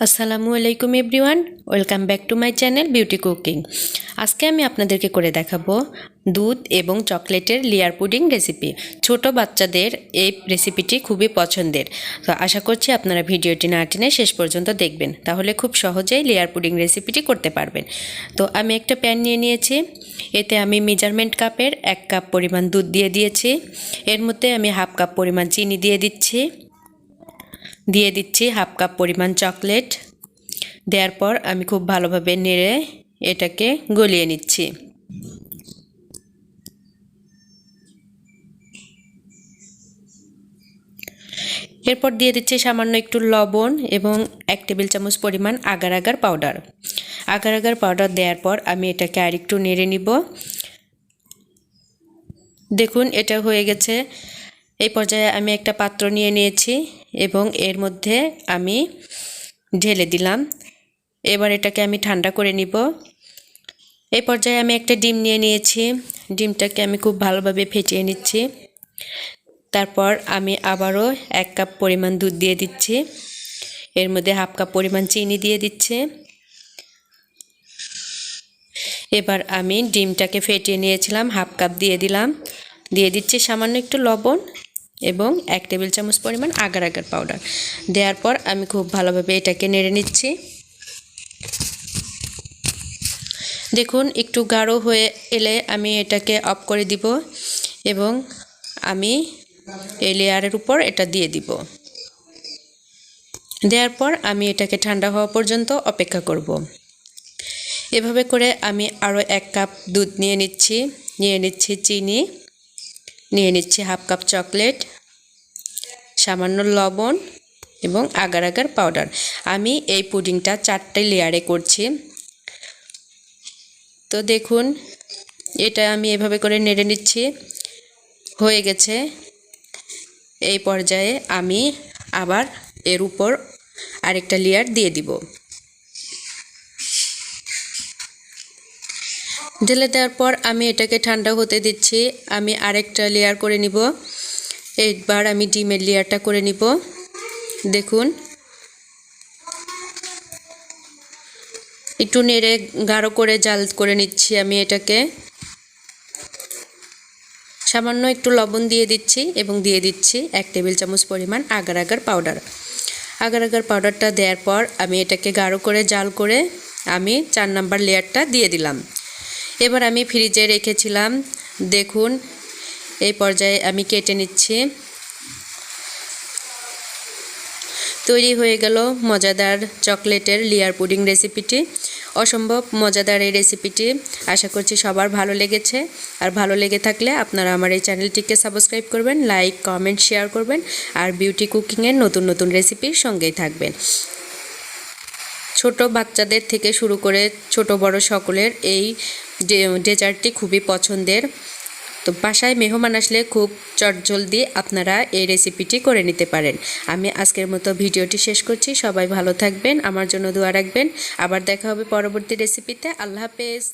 আসসালামু আলাইকুম everyone, welcome back to my channel beauty cooking. আজকে আমি আপনাদেরকে করে দেখাবো দুধ এবং চকলেটের লেয়ার পুডিং রেসিপি। ছোট বাচ্চাদের এই রেসিপিটি খুবই পছন্দের, তো আশা করছি আপনারা ভিডিওটি না টেনে শেষ পর্যন্ত দেখবেন, তাহলে খুব সহজেই লেয়ার পুডিং রেসিপিটি করতে পারবেন। তো আমি একটা প্যান নিয়ে নিয়েছি, এতে আমি মেজারমেন্ট কাপের 1 কাপ পরিমাণ দুধ দিয়ে দিয়েছি। এর মধ্যে আমি হাফ কাপ পরিমাণ চিনি দিয়ে দিচ্ছি, হাফ কাপ পরিমাণ চকলেট। দেওয়ার পর আমি খুব ভালোভাবে নেড়ে এটাকে গলিয়ে নিচ্ছি। এরপর দিয়ে দিচ্ছি সামান্য একটু লবণ এবং 1 টেবিল চামচ পরিমাণ agar agar powder. Agar agar powder দেওয়ার পর আমি এটাকে আরেকটু নেড়ে নিব। দেখুন এটা হয়ে গেছে। এই পর্যায়ে আমি একটা পাত্র নিয়ে নিয়েছি এবং এর মধ্যে আমি ঢেলে দিলাম। এবার এটাকে আমি ঠান্ডা করে নিব। এই পর্যায়ে আমি একটা ডিম নিয়ে নিয়েছি, ডিমটাকে আমি খুব ভালোভাবে ফেটিয়ে নিচ্ছি। তারপর আমি আবারও 1 কাপ পরিমাণ দুধ দিয়ে দিচ্ছি, এর মধ্যে হাফ কাপ পরিমাণ চিনি দিয়ে দিচ্ছি। এবার আমি ডিমটাকে ফেটিয়ে নিয়েছিলাম, হাফ কাপ দিয়ে দিলাম। দিয়ে দিচ্ছি সামান্য একটু লবণ এবং 1 টেবিল চামচ পরিমাণ আগার আগার পাউডার। দেওয়ার পর আমি খুব ভালোভাবে এটাকে নেড়ে নিচ্ছি। দেখুন একটু গাঢ় হয়ে এলে আমি এটাকে অফ করে দিব এবং আমি এই লেয়ারের উপর এটা দিয়ে দিব। দেওয়ার পর আমি এটাকে ঠান্ডা হওয়া পর্যন্ত অপেক্ষা করব। এভাবে করে আমি আরও 1 কাপ দুধ নিয়ে নিচ্ছি চিনি, নিয়ে নিচ্ছি হাফ কাপ চকলেট, সামান্য লবণ এবং আগার আগার পাউডার। আমি এই পুডিংটা 4টে লেয়ারে করছি। তো দেখুন এটা আমি এভাবে করে নেড়ে নিচ্ছি, হয়ে গেছে। এই পর্যায়ে আমি আবার এর উপর আরেকটা লেয়ার দিয়ে দিব। ঢেলে দেওয়ার পর আমি এটাকে ঠান্ডা হতে দিচ্ছি। আমি আরেকটা লেয়ার করে নিব। এইবার আমি ডিমের লেয়ারটা করে নিব। দেখুন একটু নেড়ে গাঢ় করে জাল করে নিচ্ছি। আমি এটাকে সামান্য একটু লবণ দিয়ে দিচ্ছি এবং দিয়ে দিচ্ছি 1 টেবিল চামচ পরিমাণ agar agar powder. Agar agar পাউডারটা দেওয়ার পর আমি এটাকে গাঢ় করে জাল করে আমি 4 নাম্বার লেয়ারটা দিয়ে দিলাম। এবার আমি ফ্রিজে রেখেছিলাম। দেখুন এই পর্যায়ে আমি কেটে নিচ্ছি। তৈরি হয়ে গেল মজাদার চকলেটের লেয়ার পুডিং রেসিপিটি। অসম্ভব মজাদার এই রেসিপিটি, আশা করছি সবার ভালো লেগেছে। আর ভালো লেগে থাকলে আপনারা আমার এই চ্যানেলটিকে সাবস্ক্রাইব করবেন, লাইক কমেন্ট শেয়ার করবেন আর বিউটি কুকিংয়ের নতুন নতুন রেসিপির সঙ্গেই থাকবেন। ছোট বাচ্চাদের থেকে শুরু করে ছোট বড় সকলের এই ডেজার্টটি খুবই পছন্দের। তো বাসায় মেহমান আসলে খুব চটজলদি আপনারা এই রেসিপিটি করে নিতে পারেন। আমি আজকের মতো ভিডিওটি শেষ করছি। সবাই ভালো থাকবেন, আমার জন্য দোয়া রাখবেন। আবার দেখা হবে পরবর্তী রেসিপিতে। আল্লাহ হাফেজ।